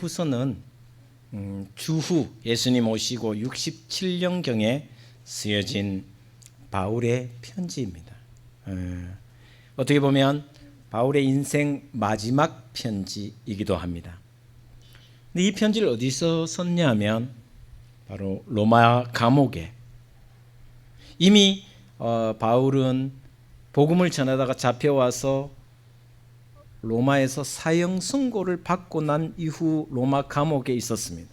디모데후서는 주후 예수님 오시고 67년경에 쓰여진 바울의 편지입니다. 어떻게 보면 바울의 인생 마지막 편지이기도 합니다. 근데 이 편지를 어디서 썼냐면 바로 로마 감옥에, 이미 바울은 복음을 전하다가 잡혀와서 로마에서 사형 선고를 받고 난 이후 로마 감옥에 있었습니다.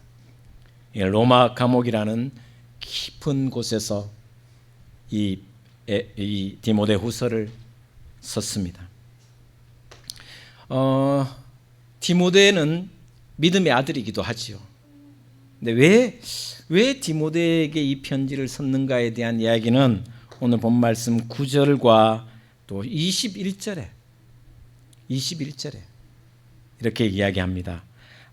로마 감옥이라는 깊은 곳에서 이 디모데후서를 썼습니다. 디모데는 믿음의 아들이기도 하지요. 근데 왜 디모데에게 이 편지를 썼는가에 대한 이야기는 오늘 본 말씀 9절과 또 21절에 이렇게 이야기합니다.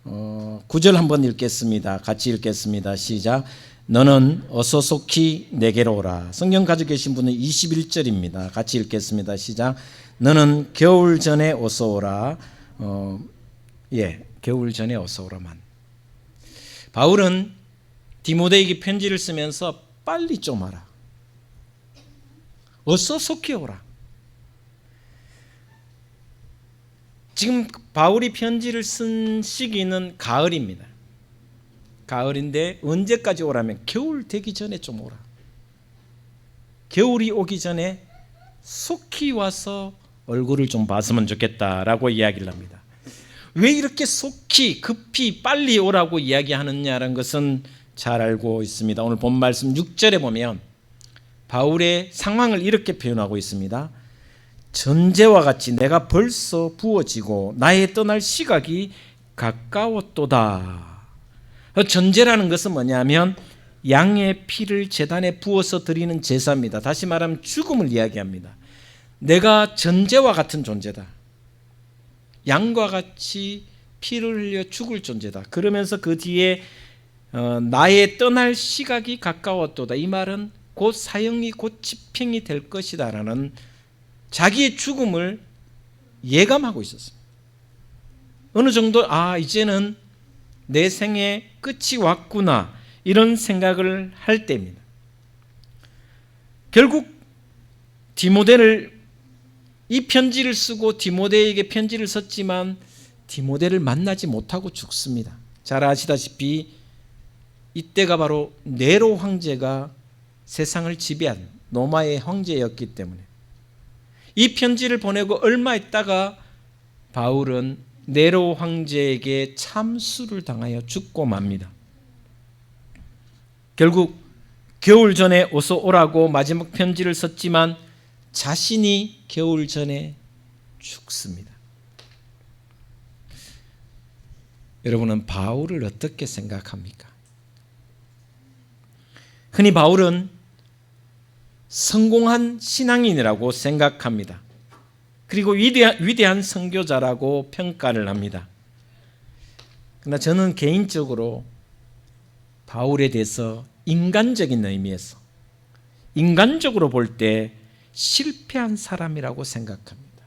9절 한번 읽겠습니다. 같이 읽겠습니다. 시작. 너는 어서 속히 내게로 오라. 성경 가지고 계신 분은 21절입니다. 같이 읽겠습니다. 시작. 너는 겨울 전에 어서 오라. 겨울 전에 어서 오라만. 바울은 디모데에게 편지를 쓰면서 빨리 좀 와라. 어서 속히 오라. 지금 바울이 편지를 쓴 시기는 가을입니다. 가을인데 언제까지 오라면 겨울 되기 전에 좀 오라. 겨울이 오기 전에 속히 와서 얼굴을 좀 봤으면 좋겠다라고 이야기를 합니다. 왜 이렇게 속히 급히 빨리 오라고 이야기하느냐는 것은 잘 알고 있습니다. 오늘 본 말씀 6절에 보면 바울의 상황을 이렇게 표현하고 있습니다. 전제와 같이 내가 벌써 부어지고 나의 떠날 시각이 가까웠도다. 전제라는 것은 뭐냐면 양의 피를 제단에 부어서 드리는 제사입니다. 다시 말하면 죽음을 이야기합니다. 내가 전제와 같은 존재다. 양과 같이 피를 흘려 죽을 존재다. 그러면서 그 뒤에 나의 떠날 시각이 가까웠도다. 이 말은 곧 사형이 곧 집행이 될 것이다라는 자기의 죽음을 예감하고 있었습니다. 어느 정도 이제는 내 생의 끝이 왔구나 이런 생각을 할 때입니다. 결국 디모데를 이 편지를 쓰고 디모데에게 편지를 썼지만 디모데를 만나지 못하고 죽습니다. 잘 아시다시피 이때가 바로 네로 황제가 세상을 지배한 로마의 황제였기 때문에 이 편지를 보내고 얼마 있다가 바울은 네로 황제에게 참수를 당하여 죽고 맙니다. 결국 겨울 전에 어서 오라고 마지막 편지를 썼지만 자신이 겨울 전에 죽습니다. 여러분은 바울을 어떻게 생각합니까? 흔히 바울은 성공한 신앙인이라고 생각합니다. 그리고 위대한 선교자라고 평가를 합니다. 그러나 저는 개인적으로 바울에 대해서 인간적인 의미에서 인간적으로 볼 때 실패한 사람이라고 생각합니다.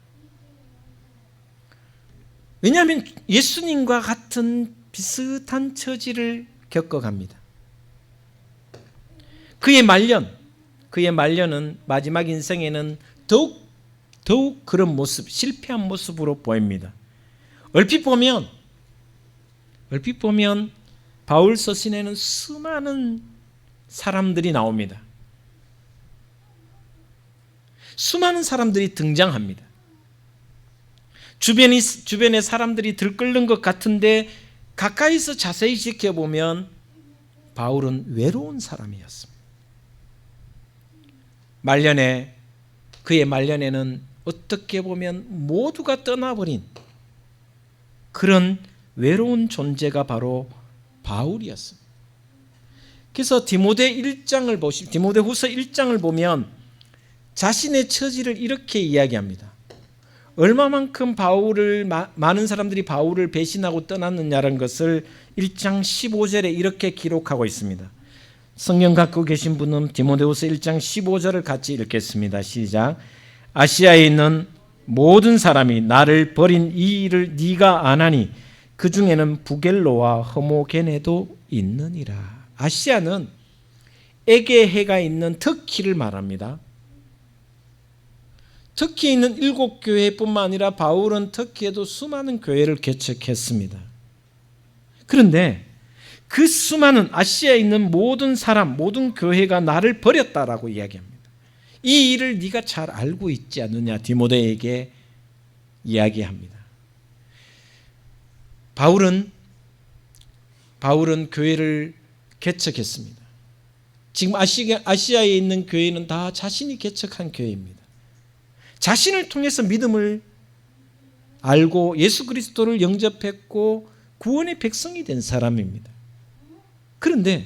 왜냐하면 예수님과 같은 비슷한 처지를 겪어갑니다. 그의 말년은 마지막 인생에는 더욱 그런 모습, 실패한 모습으로 보입니다. 얼핏 보면 바울 서신에는 수많은 사람들이 나옵니다. 수많은 사람들이 등장합니다. 주변에 사람들이 들끓는 것 같은데 가까이서 자세히 지켜보면 바울은 외로운 사람이었습니다. 그의 말년에는 어떻게 보면 모두가 떠나버린 그런 외로운 존재가 바로 바울이었습니다. 그래서 디모데후서 1장을 보면 자신의 처지를 이렇게 이야기합니다. 얼마만큼 많은 사람들이 바울을 배신하고 떠났느냐는 것을 1장 15절에 이렇게 기록하고 있습니다. 성경 갖고 계신 분은 디모데후서 1장 15절을 같이 읽겠습니다. 시작. 아시아에 있는 모든 사람이 나를 버린 이 일을 네가 아나니 그 중에는 부겔로와 허모게네도 있느니라. 아시아는 에게해가 있는 터키를 말합니다. 터키에 있는 7교회뿐만 아니라 바울은 터키에도 수많은 교회를 개척했습니다. 그런데 그 수많은 아시아에 있는 모든 사람, 모든 교회가 나를 버렸다라고 이야기합니다. 이 일을 네가 잘 알고 있지 않느냐 디모데에게 이야기합니다. 바울은 교회를 개척했습니다. 지금 아시아에 있는 교회는 다 자신이 개척한 교회입니다. 자신을 통해서 믿음을 알고 예수 그리스도를 영접했고 구원의 백성이 된 사람입니다. 그런데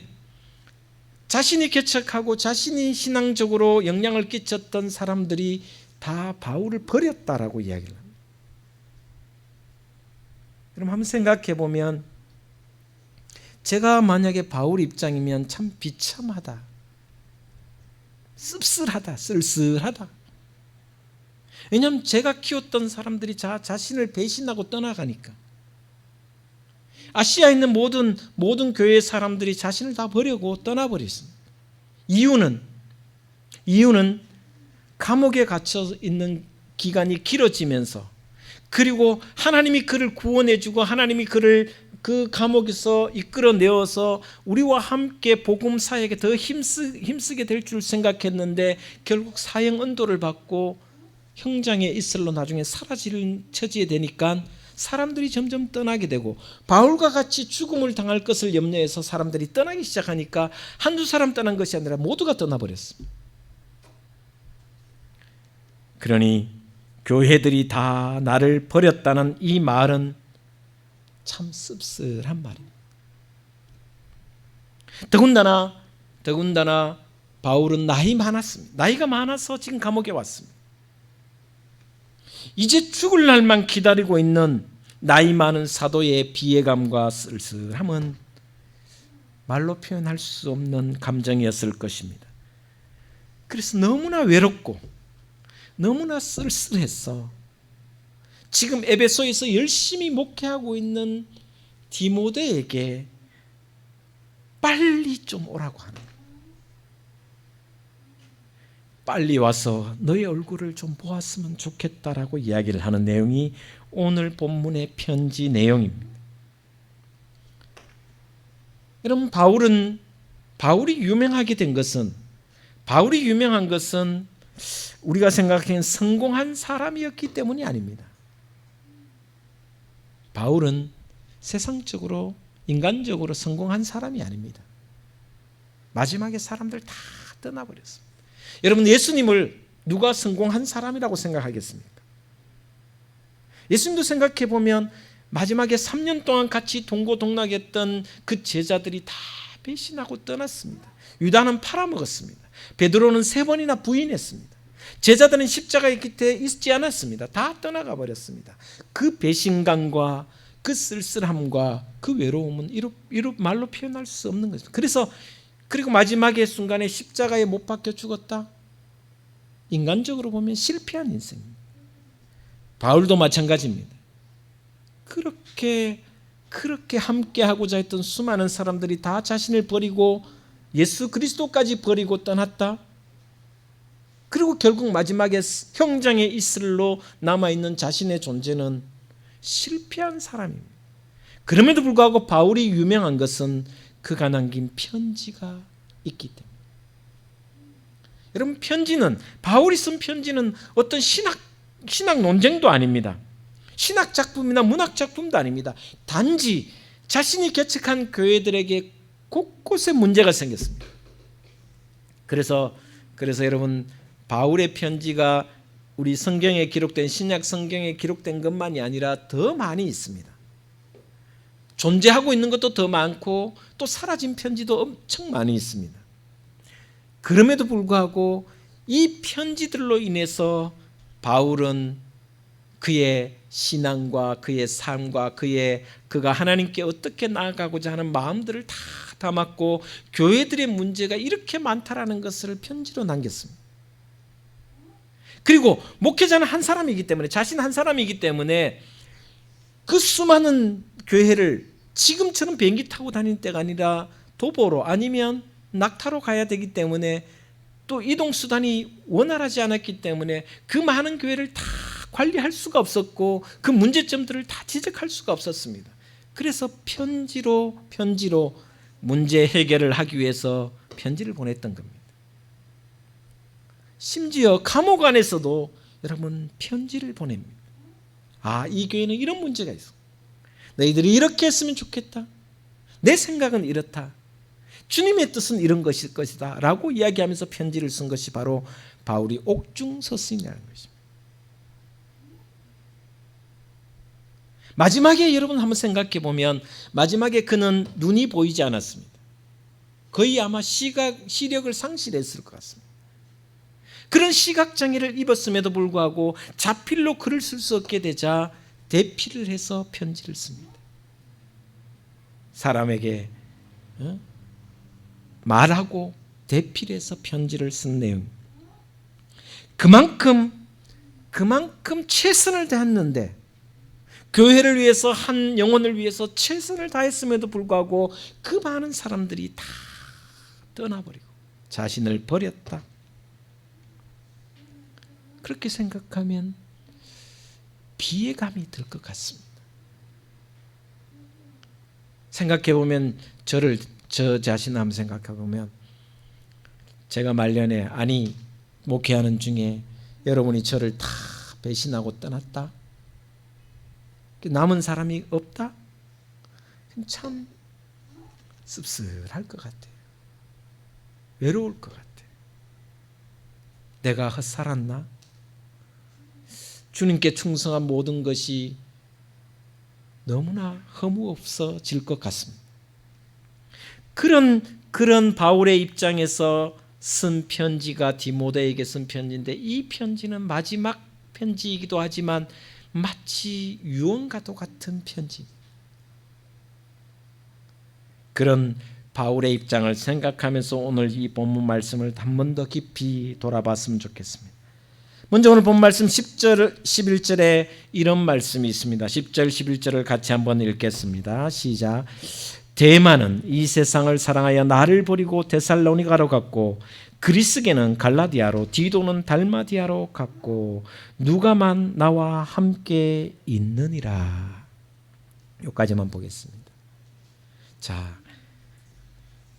자신이 개척하고 자신이 신앙적으로 영향을 끼쳤던 사람들이 다 바울을 버렸다라고 이야기를 합니다. 여러분 한번 생각해 보면 제가 만약에 바울 입장이면 참 비참하다, 씁쓸하다, 쓸쓸하다. 왜냐하면 제가 키웠던 사람들이 자신을 배신하고 떠나가니까. 아시아에 있는 모든 교회의 사람들이 자신을 다 버리고 떠나버렸습니다. 이유는 감옥에 갇혀 있는 기간이 길어지면서, 그리고 하나님이 그를 구원해주고 하나님이 그를 그 감옥에서 이끌어내어서 우리와 함께 복음 사역에 더 힘쓰게 될 줄 생각했는데 결국 사형 언도를 받고 형장에 이슬로 나중에 사라지는 처지에 되니까 사람들이 점점 떠나게 되고, 바울과 같이 죽음을 당할 것을 염려해서 사람들이 떠나기 시작하니까 한두 사람 떠난 것이 아니라 모두가 떠나버렸습니다. 그러니 교회들이 다 나를 버렸다는 이 말은 참 씁쓸한 말입니다. 더군다나 바울은 나이가 많아서 지금 감옥에 왔습니다. 이제 죽을 날만 기다리고 있는 나이 많은 사도의 비애감과 쓸쓸함은 말로 표현할 수 없는 감정이었을 것입니다. 그래서 너무나 외롭고 너무나 쓸쓸했어. 지금 에베소에서 열심히 목회하고 있는 디모데에게 빨리 좀 오라고 하는 거예요. 빨리 와서 너의 얼굴을 좀 보았으면 좋겠다라고 이야기를 하는 내용이 오늘 본문의 편지 내용입니다. 여러분, 바울이 유명한 것은 우리가 생각하기엔 성공한 사람이었기 때문이 아닙니다. 바울은 세상적으로 인간적으로 성공한 사람이 아닙니다. 마지막에 사람들 다 떠나버렸습니다. 여러분, 예수님을 누가 성공한 사람이라고 생각하겠습니까? 예수님도 생각해 보면 마지막에 3년 동안 같이 동고동락했던 그 제자들이 다 배신하고 떠났습니다. 유다는 팔아먹었습니다. 베드로는 3번이나 부인했습니다. 제자들은 십자가의 곁에 있지 않았습니다. 다 떠나가 버렸습니다. 그 배신감과 그 쓸쓸함과 그 외로움은 이루 말로 표현할 수 없는 것입니다. 그리고 마지막의 순간에 십자가에 못 박혀 죽었다. 인간적으로 보면 실패한 인생입니다. 바울도 마찬가지입니다. 그렇게 함께하고자 했던 수많은 사람들이 다 자신을 버리고 예수 그리스도까지 버리고 떠났다. 그리고 결국 마지막에 형장의 이슬로 남아있는 자신의 존재는 실패한 사람입니다. 그럼에도 불구하고 바울이 유명한 것은 그가 남긴 편지가 있기 때문에. 여러분, 바울이 쓴 편지는 어떤 신학 논쟁도 아닙니다. 신학 작품이나 문학 작품도 아닙니다. 단지 자신이 개척한 교회들에게 곳곳에 문제가 생겼습니다. 그래서 여러분, 바울의 편지가 우리 성경에 기록된 신약 성경에 기록된 것만이 아니라 더 많이 있습니다. 존재하고 있는 것도 더 많고 또 사라진 편지도 엄청 많이 있습니다. 그럼에도 불구하고 이 편지들로 인해서 바울은 그의 신앙과 그의 삶과 그가 하나님께 어떻게 나아가고자 하는 마음들을 다 담았고 교회들의 문제가 이렇게 많다라는 것을 편지로 남겼습니다. 그리고 목회자는 한 사람이기 때문에, 자신 한 사람이기 때문에 그 수많은 교회를 지금처럼 비행기 타고 다닐 때가 아니라 도보로 아니면 낙타로 가야 되기 때문에 또 이동수단이 원활하지 않았기 때문에 그 많은 교회를 다 관리할 수가 없었고 그 문제점들을 다 지적할 수가 없었습니다. 그래서 편지로 문제 해결을 하기 위해서 편지를 보냈던 겁니다. 심지어 감옥 안에서도 여러분 편지를 보냅니다. 이 교회는 이런 문제가 있어. 너희들이 이렇게 했으면 좋겠다. 내 생각은 이렇다. 주님의 뜻은 이런 것일 것이다 라고 이야기하면서 편지를 쓴 것이 바로 바울이 옥중서신이라는 것입니다. 마지막에 여러분 한번 생각해 보면 마지막에 그는 눈이 보이지 않았습니다. 거의 아마 시력을 상실했을 것 같습니다. 그런 시각장애를 입었음에도 불구하고 자필로 글을 쓸 수 없게 되자 대필을 해서 편지를 씁니다. 사람에게 말하고 대필해서 편지를 쓴 내용. 그만큼 최선을 다했는데 교회를 위해서 한 영혼을 위해서 최선을 다했음에도 불구하고 그 많은 사람들이 다 떠나버리고 자신을 버렸다. 그렇게 생각하면 비애감이 들 것 같습니다. 생각해보면 저 자신 한번 생각해보면 제가 말년에 목회하는 중에 여러분이 저를 다 배신하고 떠났다. 남은 사람이 없다? 참 씁쓸할 것 같아요. 외로울 것 같아요. 내가 헛살았나? 주님께 충성한 모든 것이 너무나 허무 없어질 것 같습니다. 그런 바울의 입장에서 쓴 편지가 디모데에게 쓴 편지인데 이 편지는 마지막 편지이기도 하지만 마치 유언과도 같은 편지. 그런 바울의 입장을 생각하면서 오늘 이 본문 말씀을 한 번 더 깊이 돌아봤으면 좋겠습니다. 먼저 오늘 본 말씀 10절, 11절에 이런 말씀이 있습니다. 10절, 11절을 같이 한번 읽겠습니다. 시작. 데마는 이 세상을 사랑하여 나를 버리고 데살로니가로 갔고 그리스게는 갈라디아로 디도는 달마디아로 갔고 누가만 나와 함께 있느니라. 여기까지만 보겠습니다. 자,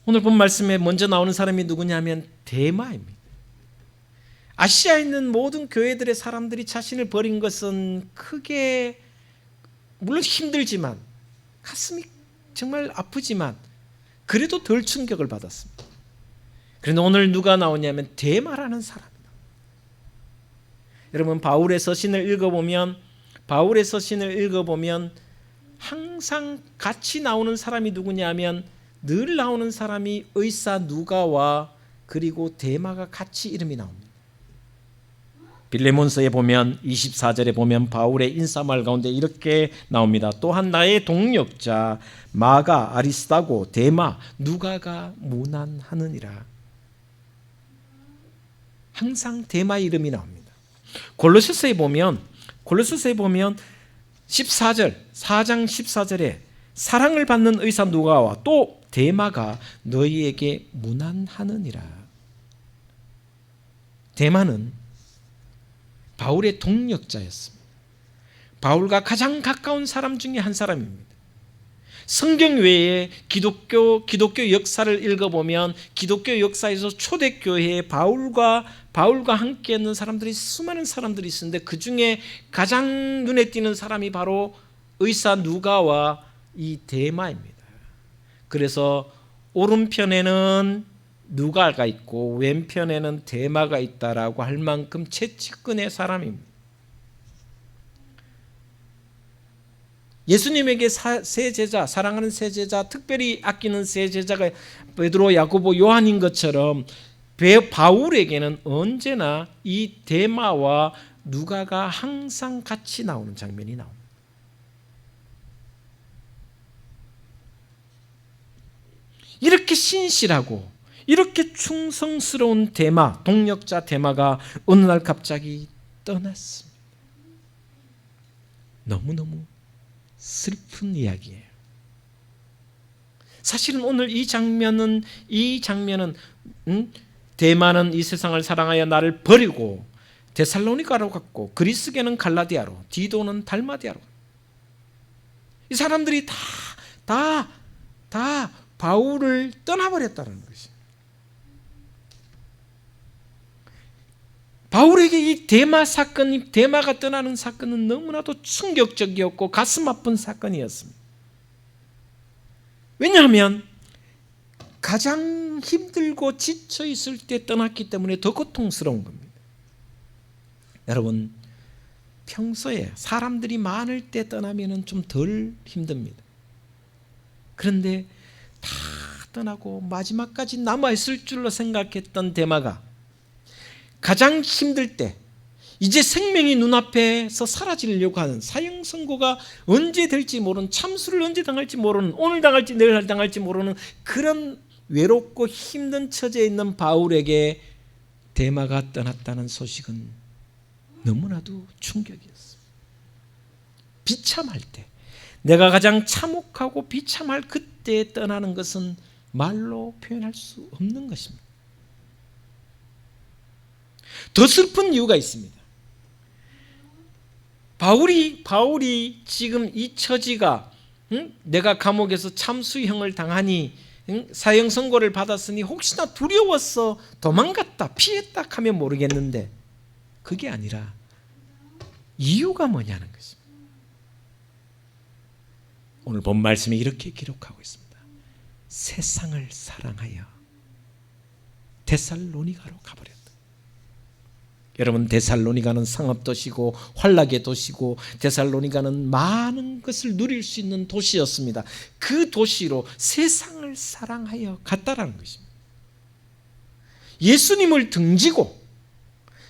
오늘 본 말씀에 먼저 나오는 사람이 누구냐면 데마입니다. 아시아에 있는 모든 교회들의 사람들이 자신을 버린 것은 크게 물론 힘들지만 가슴이 정말 아프지만 그래도 덜 충격을 받았습니다. 그런데 오늘 누가 나오냐면 데마라는 사람입니다. 여러분 바울의 서신을 읽어보면 항상 같이 나오는 사람이 누구냐면 늘 나오는 사람이 의사 누가와 그리고 데마가 같이 이름이 나옵니다. 빌레몬서에 보면 24절에 보면 바울의 인사말 가운데 이렇게 나옵니다. 또한 나의 동력자 마가 아리스다고 데마 누가가 문안하느니라. 항상 데마 이름이 나옵니다. 골로새서에 보면 14장 14절에 사랑을 받는 의사 누가와 또 데마가 너희에게 문안하느니라. 데마는 바울의 동력자였습니다. 바울과 가장 가까운 사람 중에 한 사람입니다. 성경 외에 기독교 역사를 읽어보면 기독교 역사에서 초대교회에 바울과 함께 있는 사람들이 수많은 사람들이 있었는데 그 중에 가장 눈에 띄는 사람이 바로 의사 누가와 이 데마입니다. 그래서 오른편에는 누가가 있고 왼편에는 데마가 있다라고 할 만큼 최측근의 사람입니다. 예수님에게 세 제자, 사랑하는 세 제자, 특별히 아끼는 세 제자가 베드로, 야고보, 요한인 것처럼 바울에게는 언제나 이 데마와 누가가 항상 같이 나오는 장면이 나옵니다. 이렇게 신실하고 이렇게 충성스러운 데마, 동력자 데마가 어느 날 갑자기 떠났습니다. 너무너무 슬픈 이야기예요. 사실은 오늘 이 장면은 대만은 이 세상을 사랑하여 나를 버리고 데살로니가로 갔고 그리스계는 갈라디아로, 디도는 달마디아로. 이 사람들이 다 바울을 떠나버렸다는 것이. 바울에게 이 대마가 떠나는 사건은 너무나도 충격적이었고 가슴 아픈 사건이었습니다. 왜냐하면 가장 힘들고 지쳐 있을 때 떠났기 때문에 더 고통스러운 겁니다. 여러분, 평소에 사람들이 많을 때 떠나면 좀 덜 힘듭니다. 그런데 다 떠나고 마지막까지 남아있을 줄로 생각했던 대마가 가장 힘들 때, 이제 생명이 눈앞에서 사라지려고 하는, 사형 선고가 언제 될지 모르는, 참수를 언제 당할지 모르는, 오늘 당할지 내일 당할지 모르는 그런 외롭고 힘든 처지에 있는 바울에게 대마가 떠났다는 소식은 너무나도 충격이었어요. 비참할 때, 내가 가장 참혹하고 비참할 그때 떠나는 것은 말로 표현할 수 없는 것입니다. 더 슬픈 이유가 있습니다. 바울이 지금 이 처지가, 내가 감옥에서 참수형을 당하니, 사형 선고를 받았으니 혹시나 두려워서 도망갔다, 피했다 하면 모르겠는데, 그게 아니라 이유가 뭐냐는 것입니다. 오늘 본 말씀이 이렇게 기록하고 있습니다. 세상을 사랑하여 데살로니가로 가버렸다. 여러분, 데살로니가는 상업도시고 환락의 도시고 데살로니가는 많은 것을 누릴 수 있는 도시였습니다. 그 도시로 세상을 사랑하여 갔다라는 것입니다. 예수님을 등지고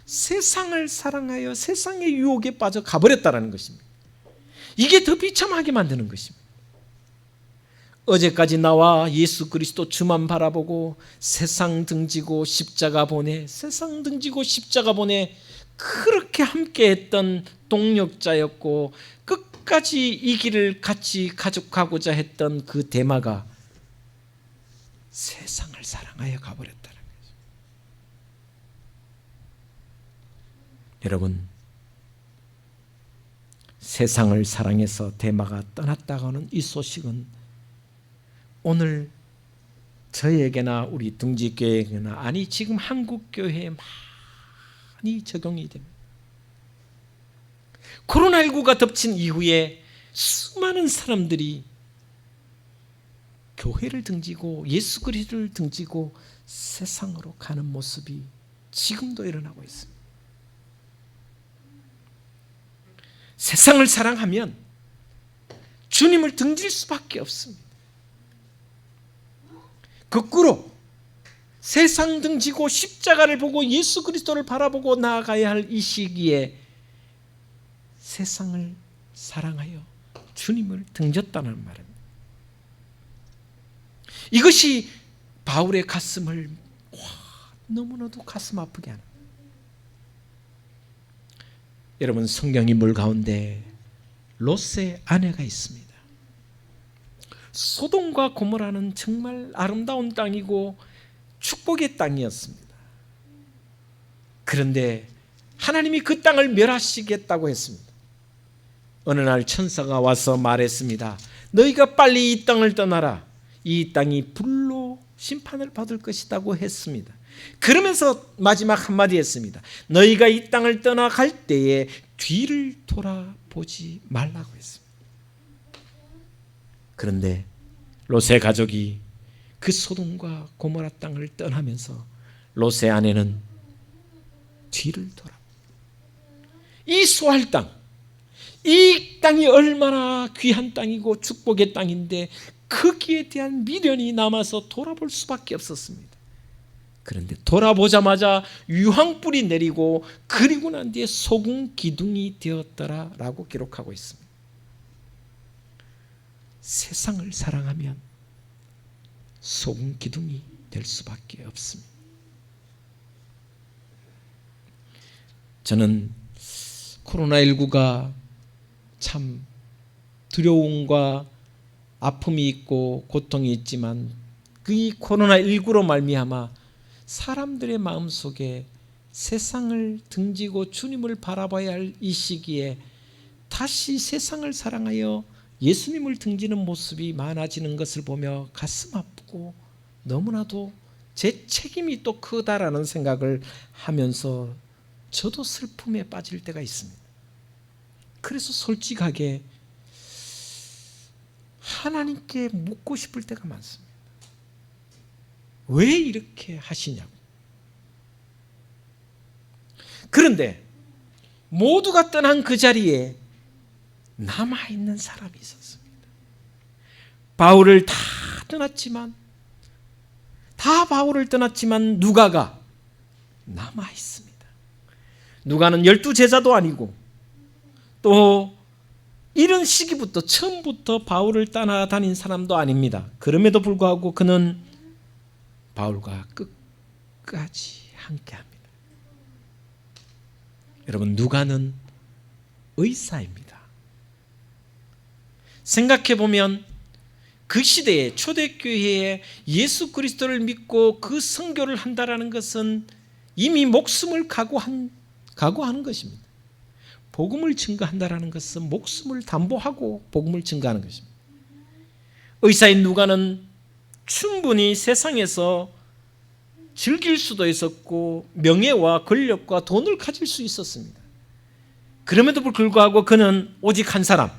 세상을 사랑하여 세상의 유혹에 빠져 가버렸다라는 것입니다. 이게 더 비참하게 만드는 것입니다. 어제까지 나와 예수 그리스도 주만 바라보고 세상 등지고 십자가 보내, 세상 등지고 십자가 보내, 그렇게 함께했던 동력자였고 끝까지 이 길을 같이 가족하고자 했던 그 대마가 세상을 사랑하여 가버렸다는 거죠. 여러분, 세상을 사랑해서 대마가 떠났다고는 이 소식은 오늘 저에게나 우리 등지교회에게나, 아니 지금 한국교회에 많이 적용이 됩니다. 코로나19가 덮친 이후에 수많은 사람들이 교회를 등지고 예수 그리스도를 등지고 세상으로 가는 모습이 지금도 일어나고 있습니다. 세상을 사랑하면 주님을 등질 수밖에 없습니다. 거꾸로 세상 등지고 십자가를 보고 예수 그리스도를 바라보고 나아가야 할 이 시기에 세상을 사랑하여 주님을 등졌다는 말입니다. 이것이 바울의 가슴을 너무나도 가슴 아프게 하는. 여러분, 성경인물 가운데 롯의 아내가 있습니다. 소돔과 고모라는 정말 아름다운 땅이고 축복의 땅이었습니다. 그런데 하나님이 그 땅을 멸하시겠다고 했습니다. 어느 날 천사가 와서 말했습니다. 너희가 빨리 이 땅을 떠나라. 이 땅이 불로 심판을 받을 것이라고 했습니다. 그러면서 마지막 한마디 했습니다. 너희가 이 땅을 떠나갈 때에 뒤를 돌아보지 말라고 했습니다. 그런데 롯의 가족이 그 소돔과 고모라 땅을 떠나면서 롯의 아내는 뒤를 돌아. 이 소할 땅, 이 땅이 얼마나 귀한 땅이고 축복의 땅인데 거기에 대한 미련이 남아서 돌아볼 수밖에 없었습니다. 그런데 돌아보자마자 유황불이 내리고 그리고 난 뒤에 소금 기둥이 되었더라라고 기록하고 있습니다. 세상을 사랑하면 소금 기둥이 될 수밖에 없습니다. 저는 코로나19가 참 두려움과 아픔이 있고 고통이 있지만 그 코로나19로 말미암아 사람들의 마음속에 세상을 등지고 주님을 바라봐야 할 이 시기에 다시 세상을 사랑하여 예수님을 등지는 모습이 많아지는 것을 보며 가슴 아프고 너무나도 제 책임이 또 크다라는 생각을 하면서 저도 슬픔에 빠질 때가 있습니다. 그래서 솔직하게 하나님께 묻고 싶을 때가 많습니다. 왜 이렇게 하시냐고. 그런데 모두가 떠난 그 자리에 남아있는 사람이 있었습니다. 바울을 다 떠났지만 누가가 남아있습니다. 누가는 12제자도 아니고 또 이런 시기부터 처음부터 바울을 따라다닌 사람도 아닙니다. 그럼에도 불구하고 그는 바울과 끝까지 함께합니다. 여러분, 누가는 의사입니다. 생각해보면 그 시대에 초대교회에 예수 그리스도를 믿고 그 선교를 한다라는 것은 이미 목숨을 각오하는 것입니다. 복음을 증거한다라는 것은 목숨을 담보하고 복음을 증거하는 것입니다. 의사인 누가는 충분히 세상에서 즐길 수도 있었고 명예와 권력과 돈을 가질 수 있었습니다. 그럼에도 불구하고 그는 오직 한 사람,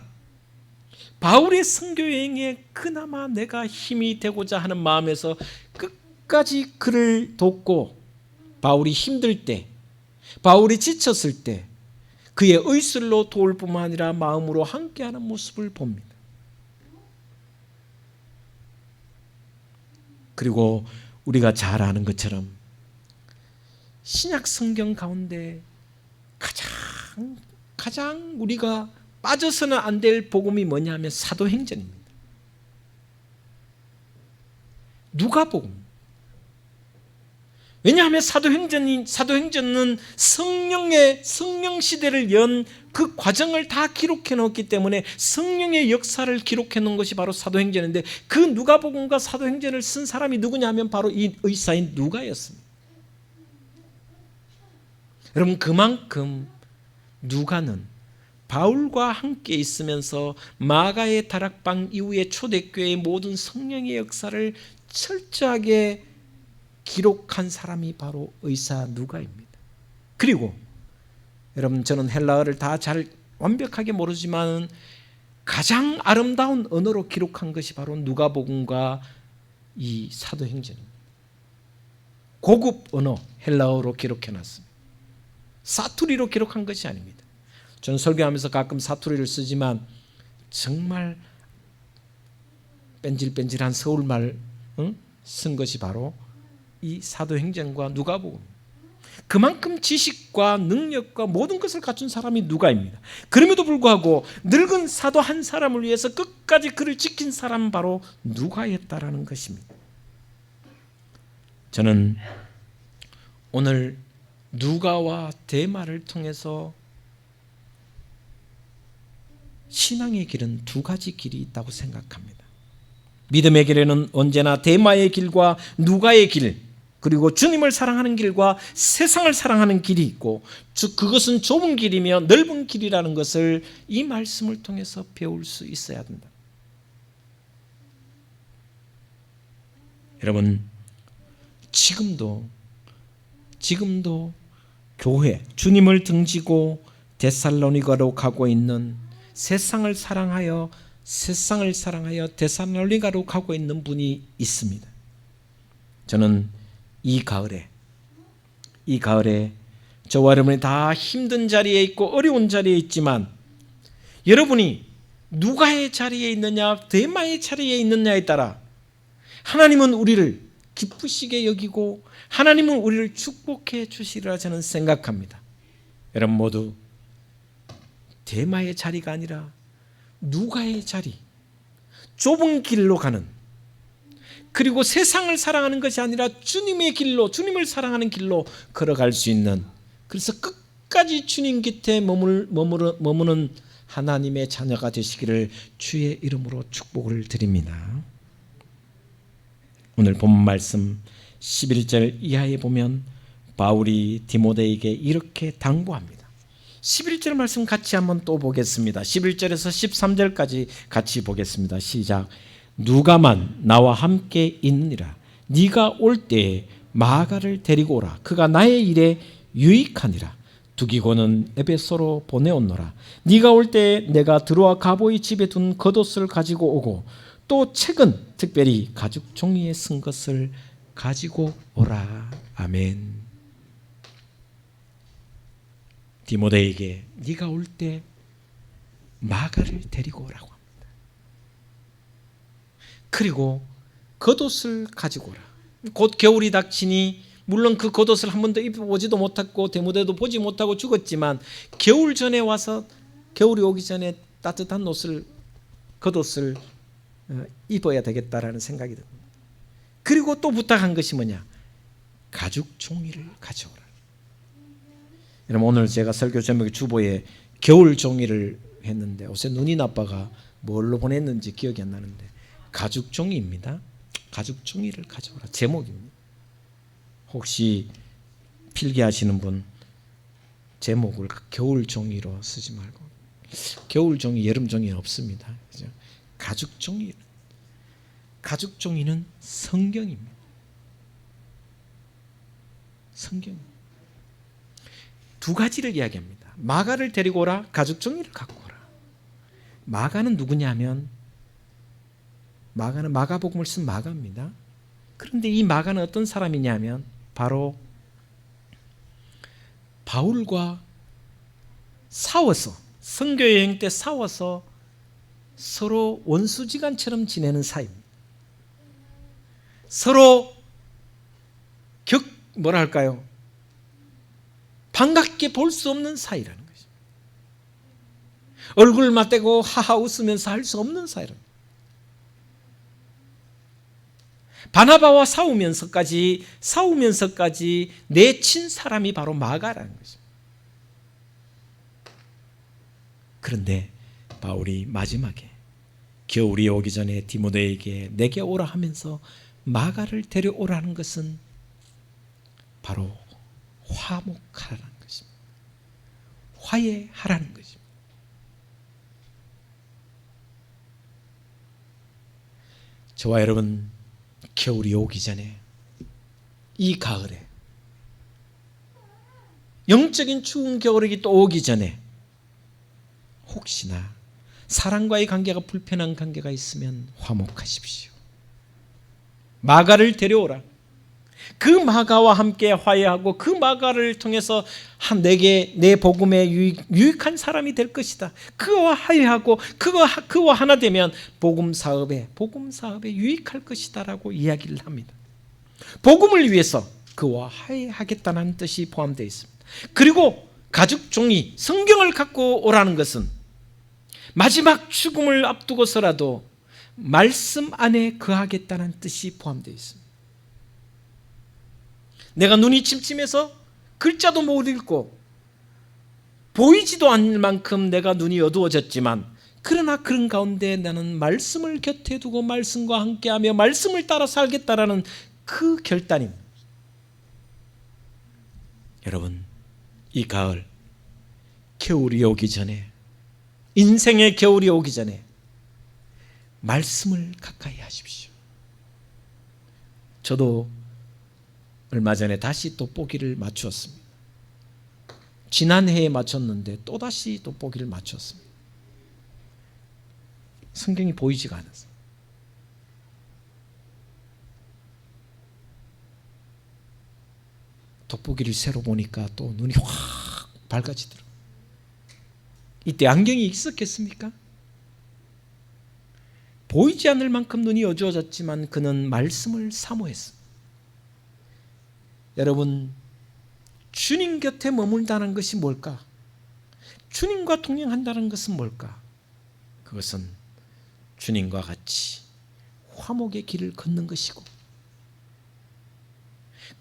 바울의 선교 여행에 그나마 내가 힘이 되고자 하는 마음에서 끝까지 그를 돕고 바울이 힘들 때, 바울이 지쳤을 때 그의 의술로 도울 뿐만 아니라 마음으로 함께하는 모습을 봅니다. 그리고 우리가 잘 아는 것처럼 신약 성경 가운데 가장 우리가 빠져서는 안 될 복음이 뭐냐 하면 사도행전입니다. 누가복음. 왜냐하면 사도행전은 성령 시대를 연 그 과정을 다 기록해 놓았기 때문에 성령의 역사를 기록해 놓은 것이 바로 사도행전인데 그 누가복음과 사도행전을 쓴 사람이 누구냐 하면 바로 이 의사인 누가였습니다. 여러분, 그만큼 누가는 바울과 함께 있으면서 마가의 다락방 이후에 초대교회의 모든 성령의 역사를 철저하게 기록한 사람이 바로 의사 누가입니다. 그리고 여러분, 저는 헬라어를 다 잘 완벽하게 모르지만 가장 아름다운 언어로 기록한 것이 바로 누가복음과 이 사도행전입니다. 고급 언어 헬라어로 기록해놨습니다. 사투리로 기록한 것이 아닙니다. 저는 설교하면서 가끔 사투리를 쓰지만 정말 뺀질뺀질한 서울말 쓴 것이 바로 이 사도행전과 누가복음. 그만큼 지식과 능력과 모든 것을 갖춘 사람이 누가입니다. 그럼에도 불구하고 늙은 사도 한 사람을 위해서 끝까지 그를 지킨 사람은 바로 누가였다라는 것입니다. 저는 오늘 누가와 데마를 통해서 신앙의 길은 두 가지 길이 있다고 생각합니다. 믿음의 길에는 언제나 데마의 길과 누가의 길, 그리고 주님을 사랑하는 길과 세상을 사랑하는 길이 있고, 그것은 좁은 길이며 넓은 길이라는 것을 이 말씀을 통해서 배울 수 있어야 된다. 여러분, 지금도 교회, 주님을 등지고 데살로니가로 가고 있는 세상을 사랑하여 데살로니가로 가고 있는 분이 있습니다. 저는 이 가을에 저와 여러분이 다 힘든 자리에 있고 어려운 자리에 있지만 여러분이 누가의 자리에 있느냐 데마의 자리에 있느냐에 따라 하나님은 우리를 기쁘시게 여기고 하나님은 우리를 축복해 주시리라 저는 생각합니다. 여러분 모두 데마의 자리가 아니라 누가의 자리, 좁은 길로 가는, 그리고 세상을 사랑하는 것이 아니라 주님의 길로, 주님을 사랑하는 길로 걸어갈 수 있는, 그래서 끝까지 주님 곁에 머무는 하나님의 자녀가 되시기를 주의 이름으로 축복을 드립니다. 오늘 본 말씀 11절 이하에 보면 바울이 디모데에게 이렇게 당부합니다. 11절 말씀 같이 한번 또 보겠습니다. 11절에서 13절까지 같이 보겠습니다. 시작. 누가만 나와 함께 있느니라. 네가 올 때에 마가를 데리고 오라. 그가 나의 일에 유익하니라. 두기고는 에베소로 보내었노라. 네가 올 때에 내가 들어와 가보이 집에 둔 겉옷을 가지고 오고 또 책은 특별히 가죽 종이에 쓴 것을 가지고 오라. 아멘. 디모데에게 네가 올 때 마가를 데리고 오라고 합니다. 그리고 겉옷을 가지고 오라. 곧 겨울이 닥치니 물론 그 겉옷을 한 번도 입어보지도 못했고 디모데도 보지 못하고 죽었지만 겨울 전에 와서 겨울이 오기 전에 따뜻한 옷을 겉옷을 입어야 되겠다라는 생각이 듭니다. 그리고 또 부탁한 것이 뭐냐? 가죽 종이를 가져오라. 여러분 오늘 제가 설교 제목이 주보에 겨울 종이를 했는데 요새 눈이 나빠가 뭘로 보냈는지 기억이 안 나는데 가죽 종이입니다. 가죽 종이를 가져오라 제목입니다. 혹시 필기하시는 분 제목을 겨울 종이로 쓰지 말고 겨울 종이, 여름 종이는 없습니다. 그죠? 가죽 종이. 가죽 종이는 성경입니다. 성경. 두 가지를 이야기합니다. 마가를 데리고 오라, 가죽 종이를 갖고 오라. 마가는 누구냐면 마가는 마가복음을 쓴 마가입니다. 그런데 이 마가는 어떤 사람이냐면 바로 바울과 싸워서 선교여행 때 싸워서 서로 원수지간처럼 지내는 사이입니다. 서로 뭐랄까요? 반갑게 볼 수 없는 사이라는 것입니다. 얼굴 맞대고 하하 웃으면서 할 수 없는 사이라는 것입니다. 바나바와 싸우면서까지 내친 사람이 바로 마가라는 것입니다. 그런데 바울이 마지막에 겨울이 오기 전에 디모데에게 내게 오라 하면서 마가를 데려오라는 것은 바로 화목하라는 것입니다. 화해하라는 것입니다. 저와 여러분 겨울이 오기 전에 이 가을에 영적인 추운 겨울이 또 오기 전에 혹시나 사랑과의 관계가 불편한 관계가 있으면 화목하십시오. 마가를 데려오라. 그 마가와 함께 화해하고 그 마가를 통해서 내게 내 복음에 유익한 사람이 될 것이다. 그와 화해하고 그와 하나 되면 복음 사업에 유익할 것이다라고 이야기를 합니다. 복음을 위해서 그와 화해하겠다는 뜻이 포함되어 있습니다. 그리고 가죽 종이 성경을 갖고 오라는 것은 마지막 죽음을 앞두고서라도 말씀 안에 거하겠다는 뜻이 포함되어 있습니다. 내가 눈이 침침해서 글자도 못 읽고 보이지도 않을 만큼 내가 눈이 어두워졌지만 그러나 그런 가운데 나는 말씀을 곁에 두고 말씀과 함께하며 말씀을 따라 살겠다라는 그 결단입니다. 여러분 이 가을 겨울이 오기 전에 인생의 겨울이 오기 전에 말씀을 가까이 하십시오. 저도 얼마 전에 다시 돋보기를 맞추었습니다. 지난해에 맞췄는데 또다시 돋보기를 맞췄습니다. 성경이 보이지가 않았어요. 돋보기를 새로 보니까 또 눈이 확 밝아지더라고요. 이때 안경이 있었겠습니까? 보이지 않을 만큼 눈이 어두워졌지만 그는 말씀을 사모했습니다. 여러분 주님 곁에 머물다는 것이 뭘까? 주님과 동행한다는 것은 뭘까? 그것은 주님과 같이 화목의 길을 걷는 것이고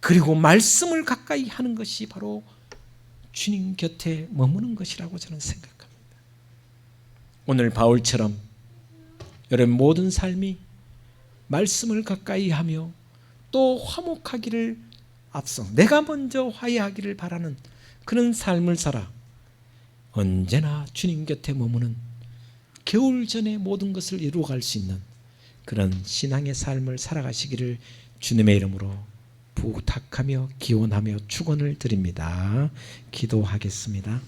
그리고 말씀을 가까이 하는 것이 바로 주님 곁에 머무는 것이라고 저는 생각합니다. 오늘 바울처럼 여러분 모든 삶이 말씀을 가까이 하며 또 화목하기를 앞서 내가 먼저 화해하기를 바라는 그런 삶을 살아 언제나 주님 곁에 머무는 겨울 전에 모든 것을 이루어갈 수 있는 그런 신앙의 삶을 살아가시기를 주님의 이름으로 부탁하며 기원하며 축원을 드립니다. 기도하겠습니다.